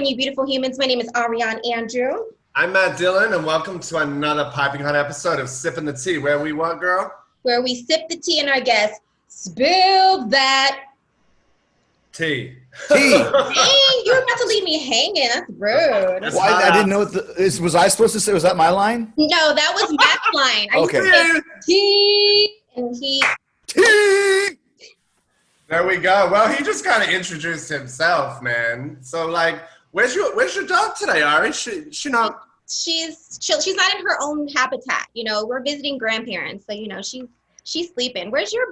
poppin', you beautiful humans? My name is Ariane Andrew. I'm Matt Dillon, and welcome to another piping hot episode of Sippin' the Tea, where we what, girl? Where we sip the tea and our guests spill that tea. Dang, you were about to leave me hanging. That's rude. Well, I didn't know what was I supposed to say? Was that my line? No, that was Matt's line. I Okay. said tea, and he... Tea! There we go. Well, he just kind of introduced himself, man. So, like, where's your dog today, Ari? She not... She's not in her own habitat. You know, we're visiting grandparents, so you know she's sleeping. Where's your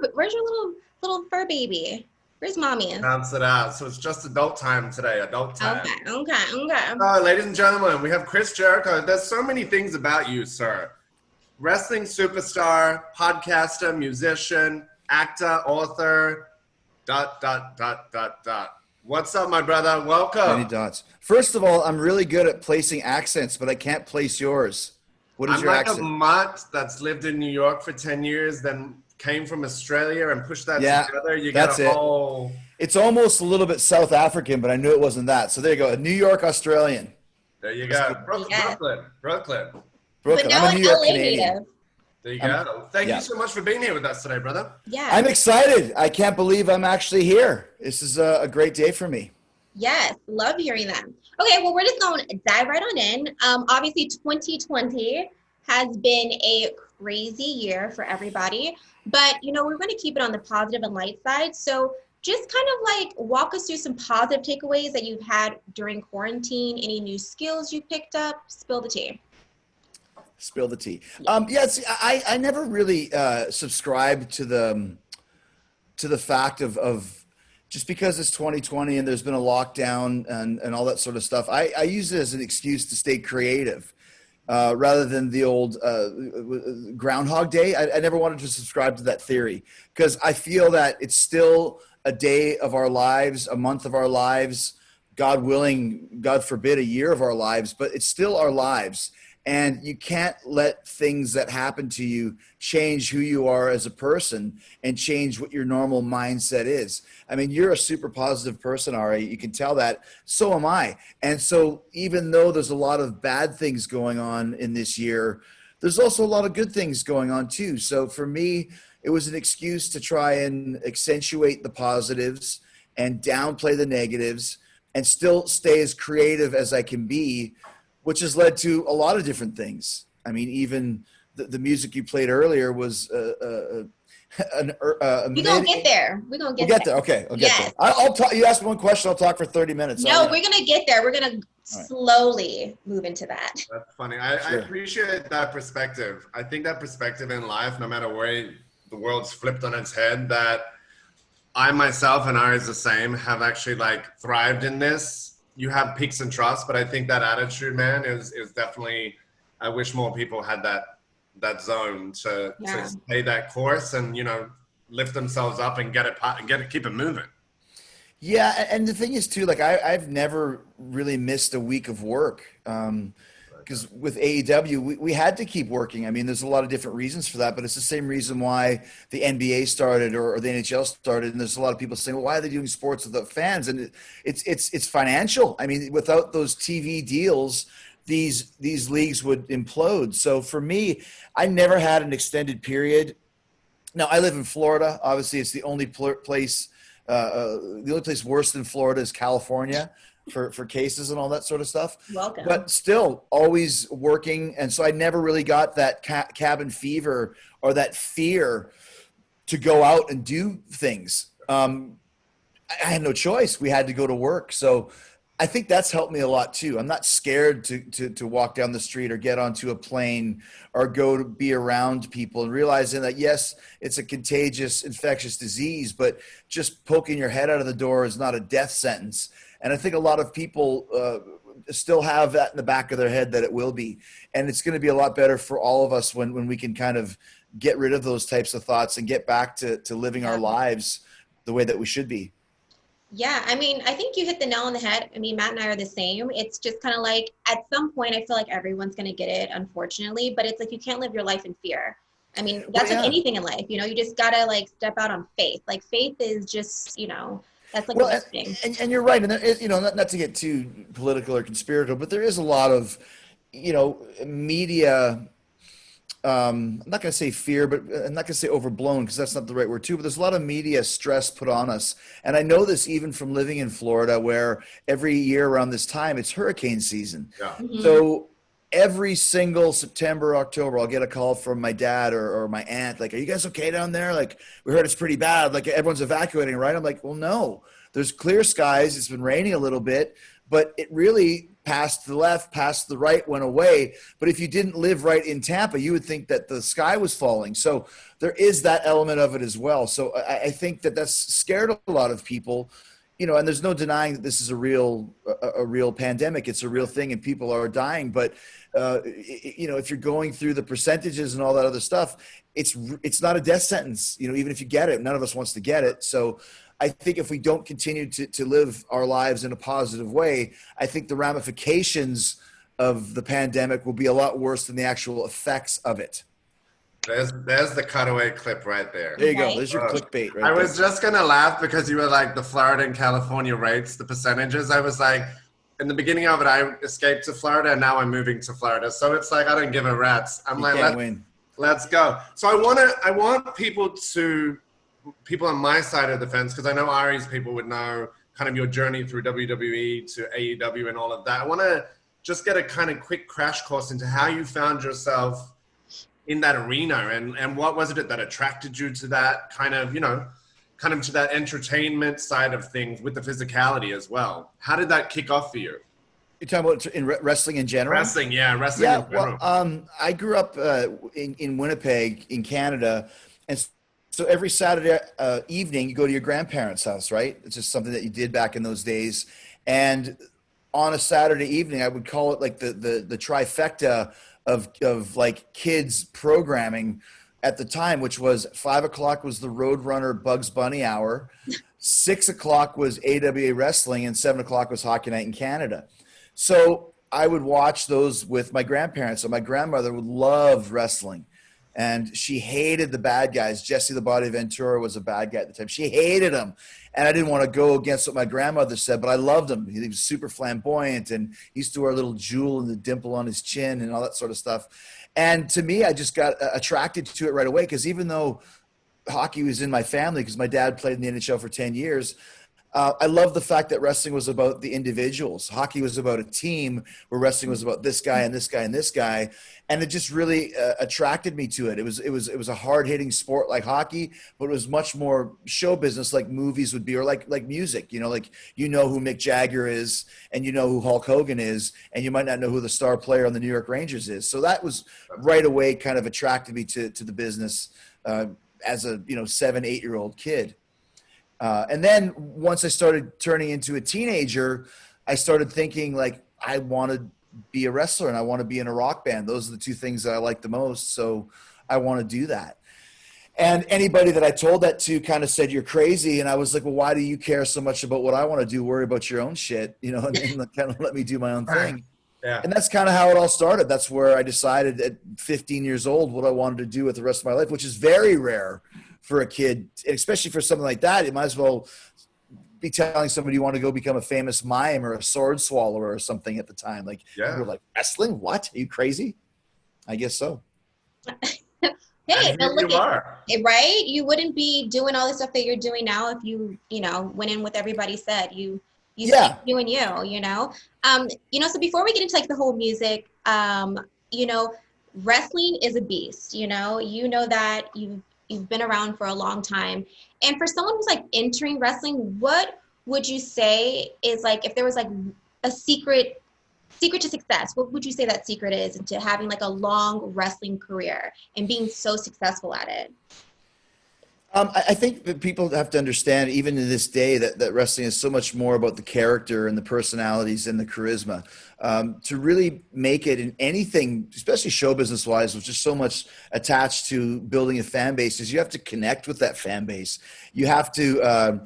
little fur baby? Where's mommy? Bounce it out. So it's just adult time today. Adult time. Okay. Ladies and gentlemen, we have Chris Jericho. There's so many things about you, sir. Wrestling superstar, podcaster, musician, actor, author. ... What's up, my brother? Welcome. Many dots. First of all, I'm really good at placing accents, but I can't place yours. What is I'm your like accent? a mutt that's lived in New York for 10 years, then came from Australia and pushed that together. You that's get a whole... It's almost a little bit South African, but I knew it wasn't that. So there you go. A New York Australian. There you go. Brooklyn. But now I'm a an New York LA Canadian. native. There you go. Thank you so much for being here with us today, brother. Yeah. I'm excited. I can't believe I'm actually here. This is a great day for me. Yes, love hearing that. Okay, well, we're just going to dive right on in. Obviously, 2020 has been a crazy year for everybody, but, you know, we're going to keep it on the positive and light side. So just kind of like walk us through some positive takeaways that you've had during quarantine, any new skills you picked up, spill the tea. Spill the tea. I never really subscribed to the fact of just because it's 2020 and there's been a lockdown and all that sort of stuff. I use it as an excuse to stay creative rather than the old Groundhog Day. I never wanted to subscribe to that theory because I feel that it's still a day of our lives, a month of our lives, God willing, God forbid, a year of our lives, but it's still our lives. And you can't let things that happen to you change who you are as a person and change what your normal mindset is. I mean, you're a super positive person, Ari. You can tell that. So am I. And so even though there's a lot of bad things going on in this year, there's also a lot of good things going on too. So for me, it was an excuse to try and accentuate the positives and downplay the negatives and still stay as creative as I can be, which has led to a lot of different things. I mean, even the music you played earlier was We're gonna get there. We'll get there. Okay, I'll get there. I'll talk. You asked me one question, I'll talk for 30 minutes. No, we're gonna get there. We're gonna slowly move into that. That's funny. I appreciate that perspective. I think that perspective in life, no matter where the world's flipped on its head, that I myself, and Ari is the same, have actually like thrived in this. You have peaks and troughs, but I think that attitude, man, is definitely, I wish more people had that zone to stay that course and, you know, lift themselves up and keep it moving. Yeah. And the thing is too, like I've never really missed a week of work. Because with AEW, we had to keep working. I mean, there's a lot of different reasons for that, but it's the same reason why the NBA started or the NHL started. And there's a lot of people saying, well, why are they doing sports without fans? And it's financial. I mean, without those TV deals, these leagues would implode. So for me, I never had an extended period. Now, I live in Florida. Obviously, it's the only place worse than Florida is California. For cases and all that sort of stuff. Welcome. But still always working. And so I never really got that cabin fever or that fear to go out and do things. I had no choice. We had to go to work. So I think that's helped me a lot too. I'm not scared to walk down the street or get onto a plane or go to be around people and realizing that, yes, it's a contagious, infectious disease, but just poking your head out of the door is not a death sentence. And I think a lot of people still have that in the back of their head that it will be. And it's going to be a lot better for all of us when we can kind of get rid of those types of thoughts and get back to living our lives the way that we should be. Yeah, I mean, I think you hit the nail on the head. I mean, Matt and I are the same. It's just kind of like at some point, I feel like everyone's going to get it, unfortunately. But it's like you can't live your life in fear. I mean, that's with anything in life. You know, you just got to like step out on faith. Like faith is just, you know, That's like Well, the big thing. and you're right. And there is, not to get too political or conspiratorial, but there is a lot of, media. I'm not going to say fear, but I'm not going to say overblown because that's not the right word too. But there's a lot of media stress put on us. And I know this even from living in Florida, where every year around this time, it's hurricane season. Yeah. Mm-hmm. So every single September, October, I'll get a call from my dad or my aunt, like, are you guys okay down there? Like, we heard it's pretty bad. Like, everyone's evacuating, right? I'm like, well, no, there's clear skies. It's been raining a little bit, but it really past the left, past the right, went away. But if you didn't live right in Tampa, you would think that the sky was falling. So there is that element of it as well. So I think that that's scared a lot of people. And there's no denying that this is a real pandemic. It's a real thing, and people are dying. But if you're going through the percentages and all that other stuff, it's not a death sentence. Even if you get it, none of us wants to get it. So I think if we don't continue to live our lives in a positive way, I think the ramifications of the pandemic will be a lot worse than the actual effects of it. There's the cutaway clip right there. There you go. There's your clickbait right I was just going to laugh because you were like the Florida and California rates, the percentages. I was like, in the beginning of it, I escaped to Florida and now I'm moving to Florida. So it's like, I don't give a rat's. I'm let's go. So I want people on my side of the fence, because I know Ari's people would know kind of your journey through WWE to AEW and all of that. I want to just get a kind of quick crash course into how you found yourself in that arena, and what was it that attracted you to that kind of to that entertainment side of things with the physicality as well. How did that kick off for you? You're talking about in wrestling in general? Wrestling in general. Well, I grew up in Winnipeg in Canada, and so every Saturday evening you go to your grandparents' house, right? It's just something that you did back in those days. And on a Saturday evening, I would call it like the trifecta of like kids programming at the time, which was 5 o'clock was the Roadrunner Bugs Bunny hour, 6 o'clock was AWA wrestling, and 7 o'clock was Hockey Night in Canada. So I would watch those with my grandparents. So my grandmother would love wrestling, and she hated the bad guys. Jesse the Body Ventura was a bad guy at the time. She hated him. And I didn't want to go against what my grandmother said, but I loved him. He was super flamboyant, and he used to wear a little jewel and the dimple on his chin and all that sort of stuff. And to me, I just got attracted to it right away, because even though hockey was in my family, because my dad played in the NHL for 10 years, I love the fact that wrestling was about the individuals. Hockey was about a team, where wrestling was about this guy and this guy and this guy. And it just really attracted me to it. It was a hard hitting sport like hockey, but it was much more show business like movies would be, or like music, who Mick Jagger is, and who Hulk Hogan is, and you might not know who the star player on the New York Rangers is. So that was right away kind of attracted me to the business as a 7-8-year-old kid. And then once I started turning into a teenager, I started thinking like, I want to be a wrestler and I want to be in a rock band. Those are the two things that I like the most. So I want to do that. And anybody that I told that to kind of said, you're crazy. And I was like, well, why do you care so much about what I want to do? Worry about your own shit, and kind of let me do my own thing. Yeah. And that's kind of how it all started. That's where I decided at 15 years old what I wanted to do with the rest of my life, which is very rare for a kid, especially for something like that. You might as well be telling somebody you want to go become a famous mime or a sword swallower or something at the time. Like, you're like, wrestling? What? Are you crazy? I guess so. Hey, but look at it, right? You wouldn't be doing all the stuff that you're doing now if you went in with everybody said. You doing you. So before we get into like the whole music, wrestling is a beast. You know that you've been around for a long time. And for someone who's like entering wrestling, what would you say is like, if there was like a secret to success, what would you say that secret is into having like a long wrestling career and being so successful at it? I think that people have to understand, even to this day, that wrestling is so much more about the character and the personalities and the charisma. To really make it in anything, especially show business wise, which is so much attached to building a fan base, is you have to connect with that fan base. You have to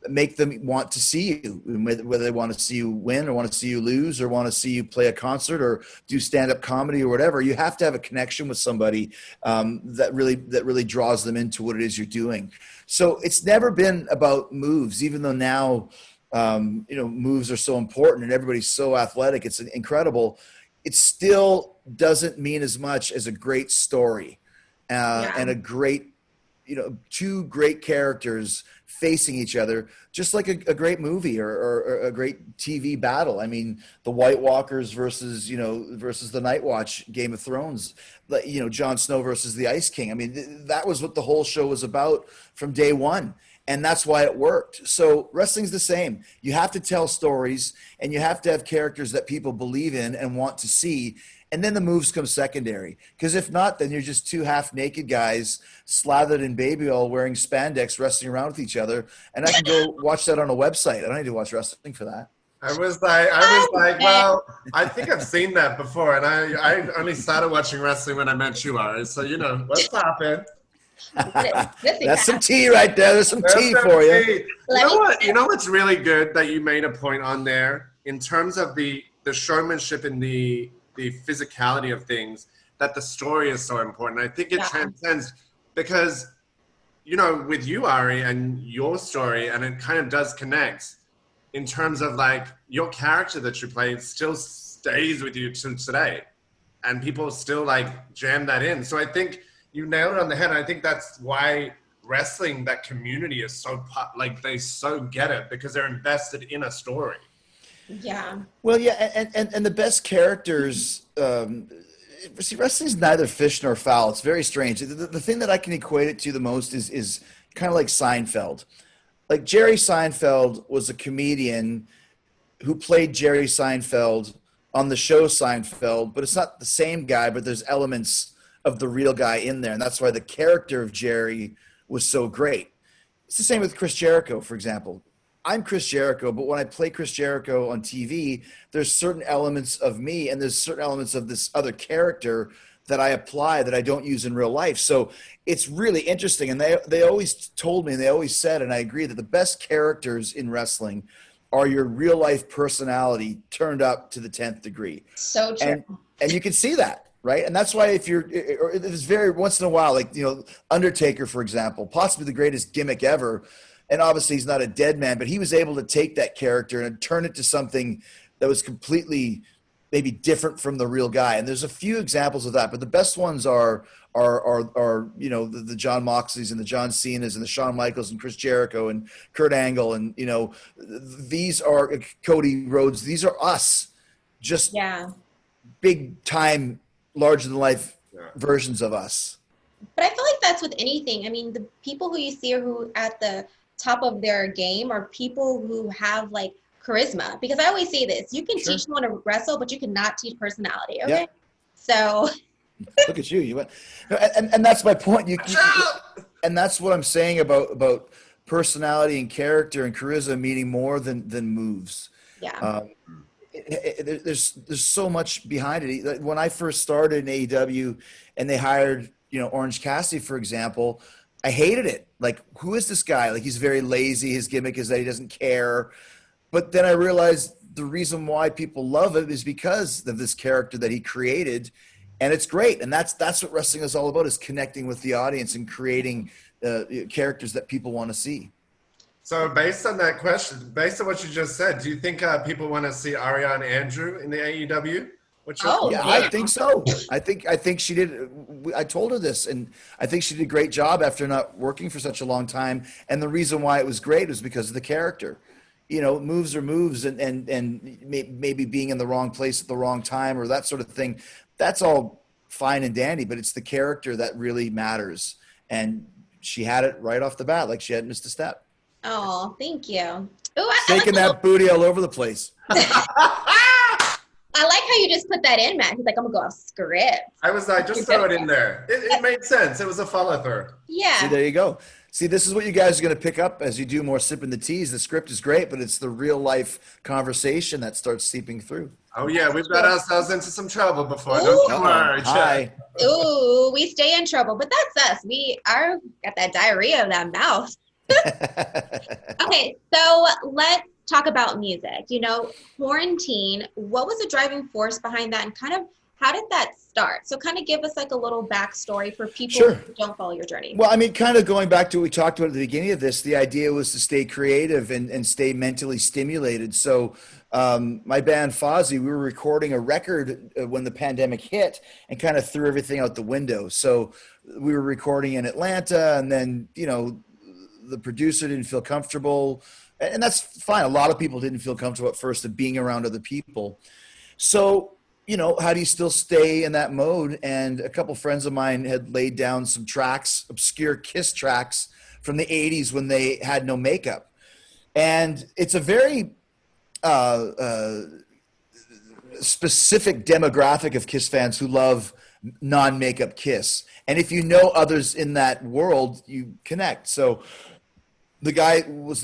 make them want to see you, whether they want to see you win or want to see you lose or want to see you play a concert or do stand-up comedy or whatever. You have to have a connection with somebody that really draws them into what it is you're doing. So it's never been about moves, even though now moves are so important and everybody's so athletic. It's incredible. It still doesn't mean as much as a great story and a great, two great characters facing each other, just like a great movie or a great TV battle. I mean, the White Walkers versus the Night Watch, Game of Thrones, Jon Snow versus the Ice King. I mean, that was what the whole show was about from day one. And that's why it worked. So wrestling's the same. You have to tell stories and you have to have characters that people believe in and want to see. And then the moves come secondary. Because if not, then you're just two half-naked guys slathered in baby oil wearing spandex wrestling around with each other. And I can go watch that on a website. I don't need to watch wrestling for that. I was like, well, I think I've seen that before. And I only started watching wrestling when I met you, Ari. So, what's poppin'? That's some tea right there. There's some tea for you. You know what's really good that you made a point on there in terms of the showmanship and the physicality of things, that the story is so important. I think it transcends because, with you, Ari, and your story, and it kind of does connect in terms of like your character that you play still stays with you to today, and people still like jam that in. So I think you nailed it on the head. I think that's why wrestling, that community is so they so get it because they're invested in a story. Yeah. Well, yeah, and the best characters. See, wrestling's neither fish nor fowl. It's very strange. The thing that I can equate it to the most is kind of like Seinfeld. Like Jerry Seinfeld was a comedian who played Jerry Seinfeld on the show Seinfeld, but it's not the same guy. But there's elements of the real guy in there. And that's why the character of Jerry was so great. It's the same with Chris Jericho, for example. I'm Chris Jericho, but when I play Chris Jericho on TV, there's certain elements of me and there's certain elements of this other character that I apply that I don't use in real life. So it's really interesting. And they always told me, and they always said, and I agree, that the best characters in wrestling are your real life personality turned up to the 10th degree. So true. And you can see that. Right. And that's why it's very once in a while, like, Undertaker, for example, possibly the greatest gimmick ever. And obviously he's not a dead man, but he was able to take that character and turn it to something that was completely maybe different from the real guy. And there's a few examples of that, but the best ones are the John Moxleys and the John Cenas and the Shawn Michaels and Chris Jericho and Kurt Angle. And, these are Cody Rhodes. These are us, just big time, larger than life versions of us. But I feel like that's with anything. I mean, the people who you see who at the top of their game are people who have like charisma. Because I always say this: you can teach someone to wrestle, but you cannot teach personality. Okay, so look at you. You went, and that's my point. And that's what I'm saying about personality and character and charisma meaning more than moves. Yeah. There's so much behind it. When I first started in AEW and they hired, Orange Cassidy, for example, I hated it. Like, who is this guy? Like, he's very lazy. His gimmick is that he doesn't care. But then I realized the reason why people love it is because of this character that he created. And it's great. And that's what wrestling is all about, is connecting with the audience and creating characters that people want to see. So based on that question, based on what you just said, do you think people want to see Ariane Andrew in the AEW? I think so. I think she did. I told her this, and I think she did a great job after not working for such a long time. And the reason why it was great was because of the character. Moves are moves, and maybe being in the wrong place at the wrong time or that sort of thing. That's all fine and dandy, but it's the character that really matters. And she had it right off the bat, like she hadn't missed a step. Oh, thank you. Shaking that booty all over the place. I like how you just put that in, Matt. He's like, I'm going to go off script. I was like, just throw it in there. It made sense. It was a follow-through. Yeah. See, there you go. See, this is what you guys are going to pick up as you do more Sippin' the Teas. The script is great, but it's the real-life conversation that starts seeping through. Oh, yeah. We've got ourselves into some trouble before. Don't worry. Hi. Ooh, we stay in trouble. But that's us. We are got that diarrhea of that mouth. Okay, so talk about music. You know, quarantine, what was the driving force behind that, and kind of how did that start? So kind of give us like a little backstory for people Sure. who don't follow your journey. Well, I mean, kind of going back to what we talked about at the beginning of this, the idea was to stay creative and stay mentally stimulated. So my band Fozzy, we were recording a record when the pandemic hit and kind of threw everything out the window. So we were recording in Atlanta, and then, you know, the producer didn't feel comfortable, and that's fine. A lot of people didn't feel comfortable at first of being around other people. So, you know, how do you still stay in that mode? And a couple friends of mine had laid down some tracks, obscure Kiss tracks from the 80s when they had no makeup. And it's a very specific demographic of Kiss fans who love non-makeup Kiss. And if you know others in that world, you connect. So the guy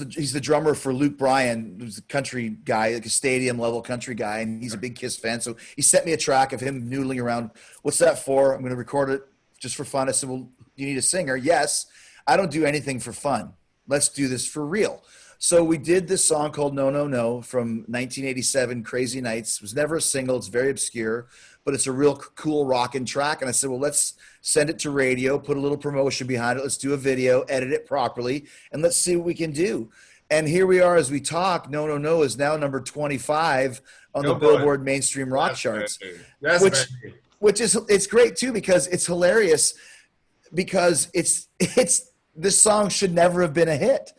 he's the drummer for Luke Bryan, who's a country guy, like a stadium level country guy, and he's a big Kiss fan. So he sent me a track of him noodling around. What's that for? I'm going to record it just for fun. I said, well, you need a singer? Yes. I don't do anything for fun. Let's do this for real. So we did this song called No, No, No from 1987, Crazy Nights. It was never a single. It's very obscure, but it's a real cool rockin' track. And I said, well, let's send it to radio, put a little promotion behind it. Let's do a video, edit it properly, and let's see what we can do. And here we are as we talk. No, No, No is now number 25 on the Billboard mainstream rock charts, which is, it's great too, because it's hilarious, because it's this song should never have been a hit.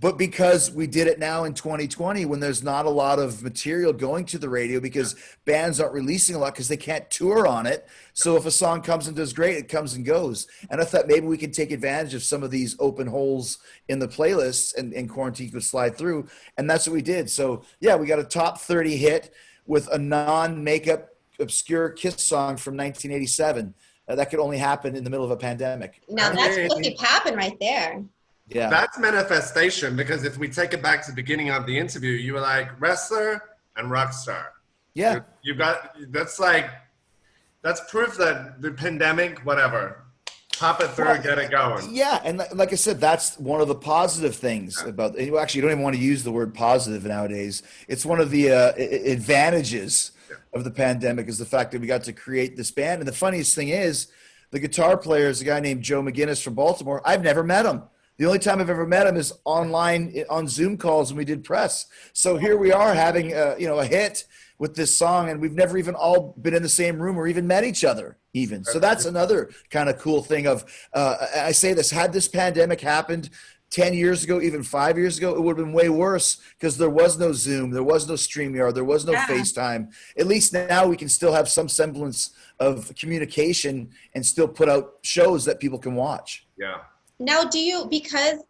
But because we did it now in 2020, when there's not a lot of material going to the radio because bands aren't releasing a lot because they can't tour on it. So if a song comes and does great, it comes and goes. And I thought maybe we could take advantage of some of these open holes in the playlists, and quarantine could slide through. And that's what we did. So yeah, we got a top 30 hit with a non-makeup obscure Kiss song from 1987. That could only happen in the middle of a pandemic. Now that's Pussy Poppin' right there. Yeah, that's manifestation, because if we take it back to the beginning of the interview, you were like wrestler and rock star. Yeah. You got, that's proof that the pandemic, whatever, pop it through, get it going. Yeah, and like I said, that's one of the positive things about, actually, you don't even want to use the word positive nowadays. It's one of the advantages of the pandemic is the fact that we got to create this band. And the funniest thing is, the guitar player is a guy named Joe McGinnis from Baltimore. I've never met him. The only time I've ever met him is online on Zoom calls when we did press. So here we are having a hit with this song, and we've never even all been in the same room or even met each other even. So that's another kind of cool thing of, I say this, had this pandemic happened 10 years ago, even 5 years ago, it would have been way worse because there was no Zoom, there was no StreamYard, there was no FaceTime. At least now we can still have some semblance of communication and still put out shows that people can watch. Yeah. Now, do you, because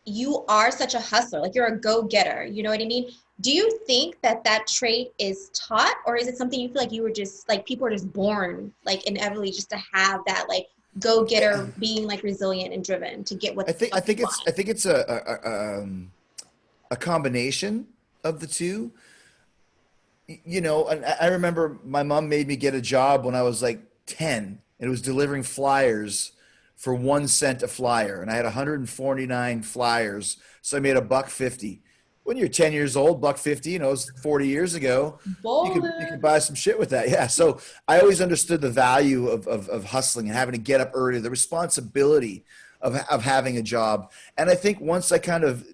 you are such a hustler, like you're a go-getter, you know what I mean? Do you think that trait is taught, or is it something you feel like you were just, like, people are just born, like, inevitably just to have that, like, go-getter, being, like, resilient and driven to get what I think it's a combination of the two. You know, and I remember my mom made me get a job when I was like 10, and it was delivering flyers for 1 cent a flyer, and I had 149 flyers, so I made $1.50. When you're 10 years old, $1.50, you know, it was 40 years ago. You could buy some shit with that. Yeah. So I always understood the value of hustling and having to get up early, the responsibility of having a job. And I think once I kind of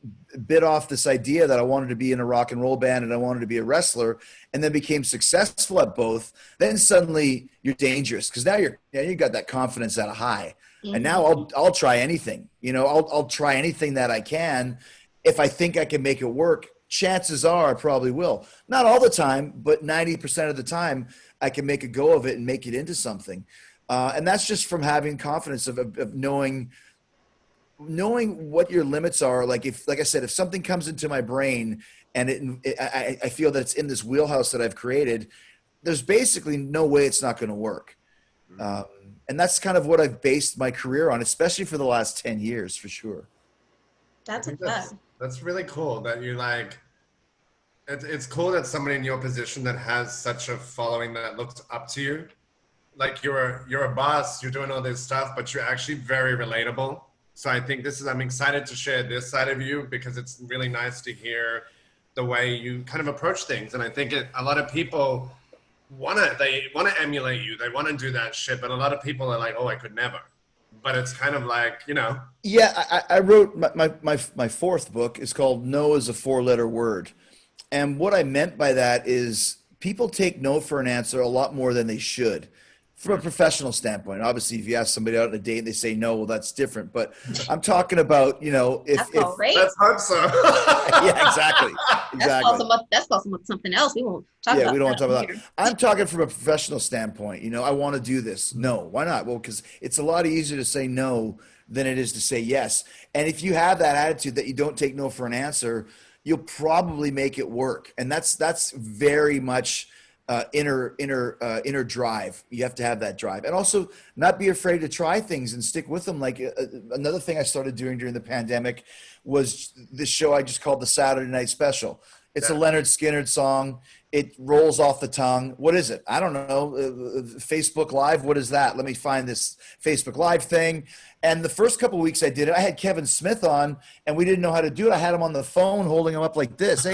bit off this idea that I wanted to be in a rock and roll band and I wanted to be a wrestler, and then became successful at both, then suddenly you're dangerous, because now you got that confidence at a high. And now I'll try anything, you know, I'll try anything that I can. If I think I can make it work, chances are I probably will. Not all the time, but 90% of the time I can make a go of it and make it into something. And that's just from having confidence of knowing what your limits are. Like I said, if something comes into my brain and I feel that it's in this wheelhouse that I've created, there's basically no way it's not going to work. And that's kind of what I've based my career on, especially for the last 10 years, for sure. That's really cool that you like, it's cool that somebody in your position that has such a following that looks up to you, like you're a boss, you're doing all this stuff, but you're actually very relatable. So I think I'm excited to share this side of you because it's really nice to hear the way you kind of approach things. And I think a lot of people they want to emulate you. They want to do that shit. But a lot of people are like, oh, I could never. But it's kind of like, you know. Yeah, I wrote my fourth book is called No is a Four-Letter Word. And what I meant by that is people take no for an answer a lot more than they should from a professional standpoint. Obviously, if you ask somebody out on a date and they say no, well, that's different. But I'm talking about, you know, if let's hope so. Yeah, exactly. That's also something else. We won't talk about. Yeah, we don't want to talk about here. that. I'm talking from a professional standpoint. You know, I want to do this. No, why not? Well, because it's a lot easier to say no than it is to say yes. And if you have that attitude that you don't take no for an answer, you'll probably make it work. And that's very much inner drive. You have to have that drive, and also not be afraid to try things and stick with them. Like another thing I started doing during the pandemic was this show I just called the Saturday Night Special. It's a Leonard Skinner song. It rolls off the tongue. What is it? I don't know. Facebook Live. What is that? Let me find this Facebook Live thing. And the first couple of weeks I did it, I had Kevin Smith on, and we didn't know how to do it. I had him on the phone, holding him up like this. Hey,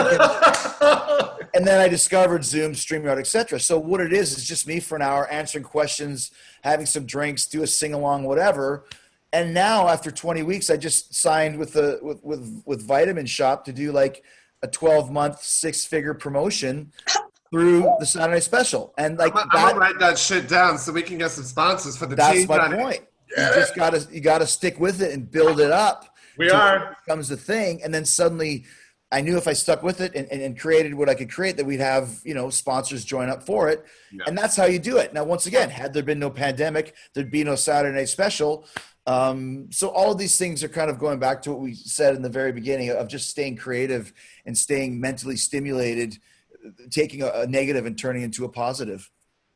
and then I discovered Zoom, StreamYard, etc. So what it is just me for an hour answering questions, having some drinks, do a sing-along, whatever. And now after 20 weeks, I just signed with Vitamin Shop to do like a 12-month, 6-figure promotion through the Saturday Special. And like I'm gonna write that shit down so we can get some sponsors for the team. That's my point. You gotta stick with it and build it up. It becomes the thing, and then suddenly I knew if I stuck with it and created what I could create, that we'd have, you know, sponsors join up for it. Yeah. And that's how you do it. Now, once again, had there been no pandemic, there'd be no Saturday Night Special. So all of these things are kind of going back to what we said in the very beginning of just staying creative and staying mentally stimulated, taking a negative and turning into a positive.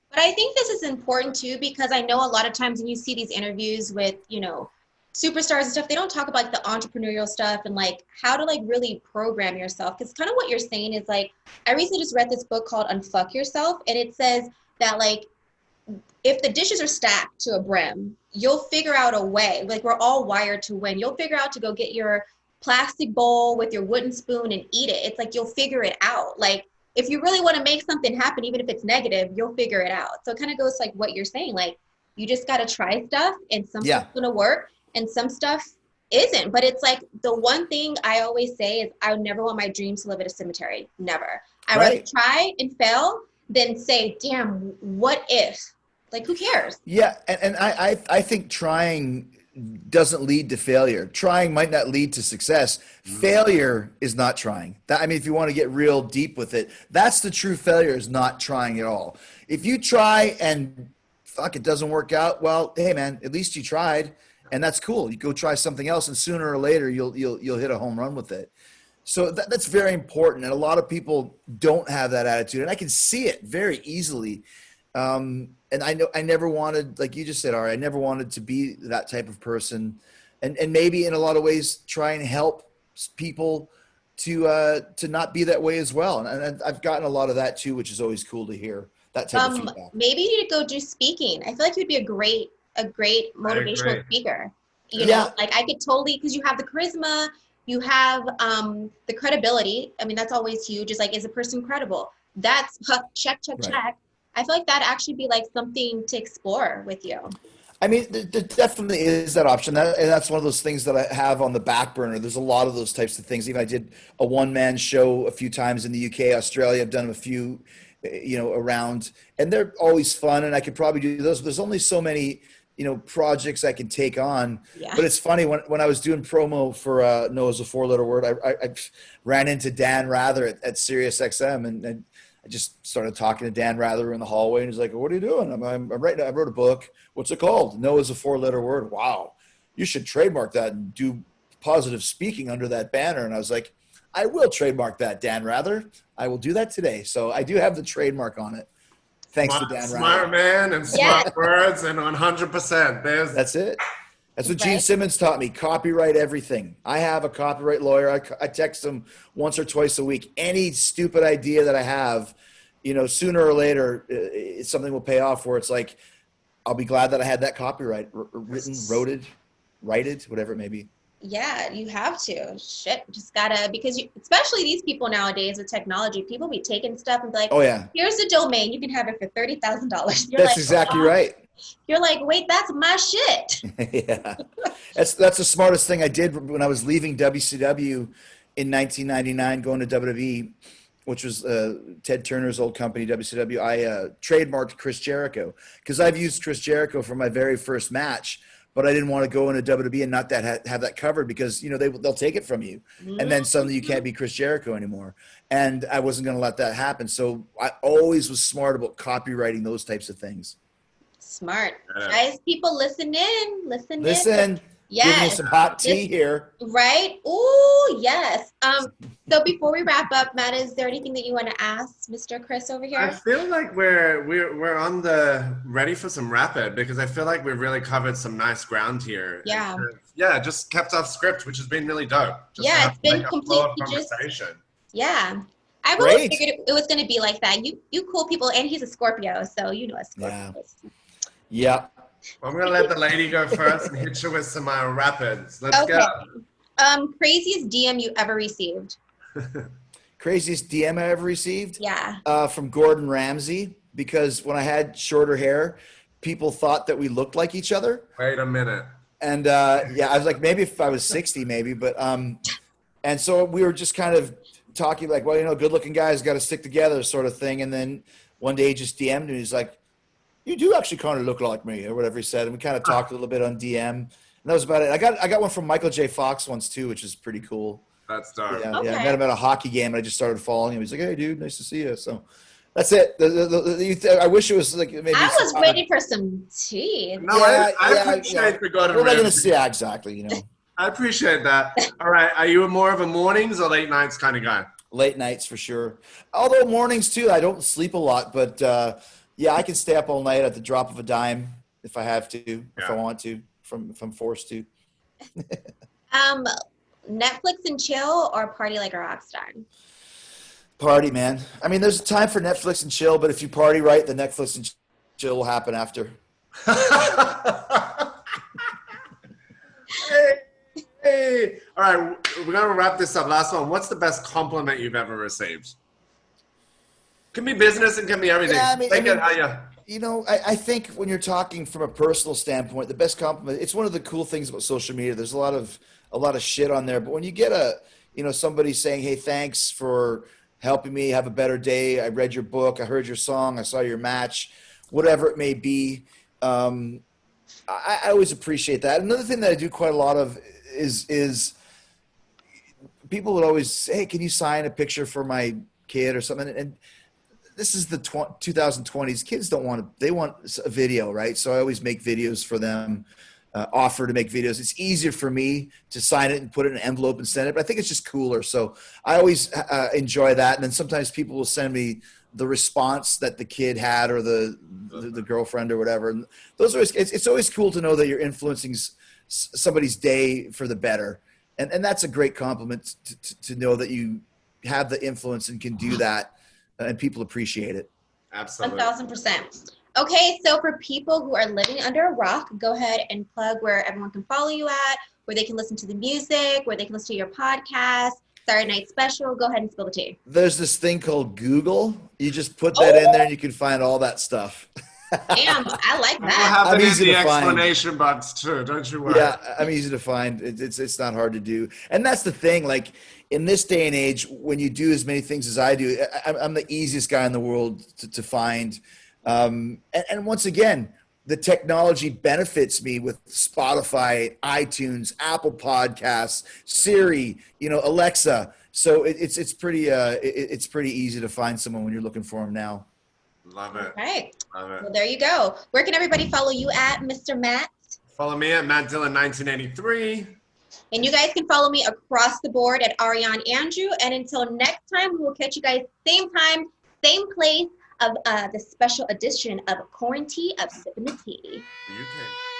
But I think this is important too, because I know a lot of times when you see these interviews with, you know, superstars and stuff, they don't talk about like the entrepreneurial stuff and like how to like really program yourself. Because kind of what you're saying is like, I recently just read this book called Unfuck Yourself, and it says that like, if the dishes are stacked to a brim, you'll figure out a way. Like, we're all wired to win. You'll figure out to go get your plastic bowl with your wooden spoon and eat it. It's like, you'll figure it out. Like, if you really want to make something happen, even if it's negative, you'll figure it out. So it kind of goes to like what you're saying. Like, you just got to try stuff, and some stuff's going to work and some stuff isn't. But it's like, the one thing I always say is I would never want my dreams to live at a cemetery. Never. I'd rather try and fail than say, damn, what if? Like, who cares? Yeah, and I think trying doesn't lead to failure. Trying might not lead to success. Failure is not trying. I mean, if you want to get real deep with it, that's the true failure, is not trying at all. If you try and fuck, it doesn't work out, well, hey man, at least you tried, and that's cool. You go try something else, and sooner or later you'll hit a home run with it. So that's very important, and a lot of people don't have that attitude, and I can see it very easily. And I know I never wanted, like you just said, Ari, I never wanted to be that type of person, and maybe in a lot of ways try and help people to not be that way as well. And I've gotten a lot of that too, which is always cool to hear that type of feedback. Maybe you need to go do speaking. I feel like you'd be a great motivational speaker. You know, like I could totally, because you have the charisma, you have the credibility. I mean, that's always huge. Is like, is a person credible? That's check. I feel like that'd actually be like something to explore with you. I mean, there definitely is that option. And that's one of those things that I have on the back burner. There's a lot of those types of things. Even I did a one-man show a few times in the UK, Australia. I've done a few, you know, around, and they're always fun. And I could probably do those. There's only so many, you know, projects I can take on. Yeah. But it's funny, when I was doing promo for No is a Four-Letter Word, I ran into Dan Rather at Sirius XM, and I just started talking to Dan Rather in the hallway, and he's like, "What are you doing?" I'm writing. I wrote a book. What's it called? No is a Four-Letter Word. Wow, you should trademark that and do positive speaking under that banner. And I was like, I will trademark that, Dan Rather. I will do that today. So I do have the trademark on it. Thanks to Dan Rather. Smart man and smart words, and 100%. That's it. That's what Gene Simmons taught me. Copyright everything. I have a copyright lawyer. I text him once or twice a week. Any stupid idea that I have, you know, sooner or later, something will pay off where it's like, I'll be glad that I had that copyright written, wrote it, righted, whatever it may be. Yeah, you have to. Shit, just gotta, because especially these people nowadays with technology, people be taking stuff and be like, Oh yeah, here's the domain, you can have it for $30,000. You're that's like, exactly "What?" right. You're like, wait, that's my shit. Yeah, that's the smartest thing I did when I was leaving WCW in 1999, going to WWE, which was Ted Turner's old company, WCW. I trademarked Chris Jericho because I've used Chris Jericho for my very first match, but I didn't want to go into WWE and not have that covered because they'll take it from you, and then suddenly you can't be Chris Jericho anymore. And I wasn't going to let that happen, so I always was smart about copywriting those types of things. Smart. Guys, people listen in. Listen. Giving you Yes. some hot tea here. Right? Ooh, yes. So before we wrap up, Matt, is there anything that you want to ask Mr. Chris over here? I feel like we're on the ready for some rapid because I feel like we've really covered some nice ground here. Yeah. Yeah, just kept off script, which has been really dope. Just Yeah, it's been like a flow of completely conversation. Yeah. I really figured it was going to be like that. You cool people, and he's a Scorpio, so you know a Scorpio. Yeah. Well, I'm going to let the lady go first and hit you with some rapids. Let's go. Craziest DM you ever received? Craziest DM I ever received? Yeah. From Gordon Ramsay, because when I had shorter hair, people thought that we looked like each other. Wait a minute. And yeah, I was like, maybe if I was 60, maybe. But and so we were just kind of talking like, well, good looking guys got to stick together sort of thing. And then one day he just DM'd me. He's like, you do actually kind of look like me, or whatever he said. And we kind of talked a little bit on DM. And that was about it. I got one from Michael J. Fox once too, which is pretty cool. That's dark. Yeah, Okay. yeah. I met him at a hockey game, and I just started following him. He's like, "Hey, dude, nice to see you." So that's it. I wish it was like maybe. I was waiting for some tea. No, I appreciate the Gordon We're not going to Ramsay. see exactly. I appreciate that. All right, are you more of a mornings or late nights kind of guy? Late nights for sure. Although mornings too, I don't sleep a lot, but yeah, I can stay up all night at the drop of a dime if I have to, if I want to, if I'm forced to. Netflix and chill or party like a rock star? Party, man. I mean, there's a time for Netflix and chill, but if you party right, the Netflix and chill will happen after. Hey. All right, we're going to wrap this up. Last one. What's the best compliment you've ever received? Can be business and can be everything. Yeah, I think when you're talking from a personal standpoint, the best compliment, it's one of the cool things about social media. There's a lot of shit on there, but when you get somebody saying, "Hey, thanks for helping me have a better day. I read your book. I heard your song. I saw your match," whatever it may be. I always appreciate that. Another thing that I do quite a lot of is people would always say, "Hey, can you sign a picture for my kid or something?" And this is the 2020s. Kids they want a video, right? So I always make videos for them, offer to make videos. It's easier for me to sign it and put it in an envelope and send it, but I think it's just cooler. So I always enjoy that. And then sometimes people will send me the response that the kid had or the girlfriend or whatever. And those are it's always cool to know that you're influencing somebody's day for the better. And that's a great compliment to know that you have the influence and can do that. And people appreciate it. Absolutely. 1,000%. Okay, so for people who are living under a rock, go ahead and plug where everyone can follow you at, where they can listen to the music, where they can listen to your podcast, Saturday Night Special. Go ahead and spill the tea. There's this thing called Google. You just put that in there and you can find all that stuff. Damn, I like We'll that. have I'm it in easy the to find. explanation box too. Don't you worry. Yeah, I'm easy to find. It's not hard to do. And that's the thing. Like in this day and age, when you do as many things as I do, I'm the easiest guy in the world to find. And once again, the technology benefits me with Spotify, iTunes, Apple Podcasts, Siri, Alexa. So it's pretty easy to find someone when you're looking for them now. Love it. Right. Love it. Well, there you go. Where can everybody follow you at, Mr. Matt? Follow me at Matt Dillon 1983. And you guys can follow me across the board at Ariane Andrew. And until next time, we will catch you guys same time, same place of the special edition of Quarantine of Sippin' the Tea. You can.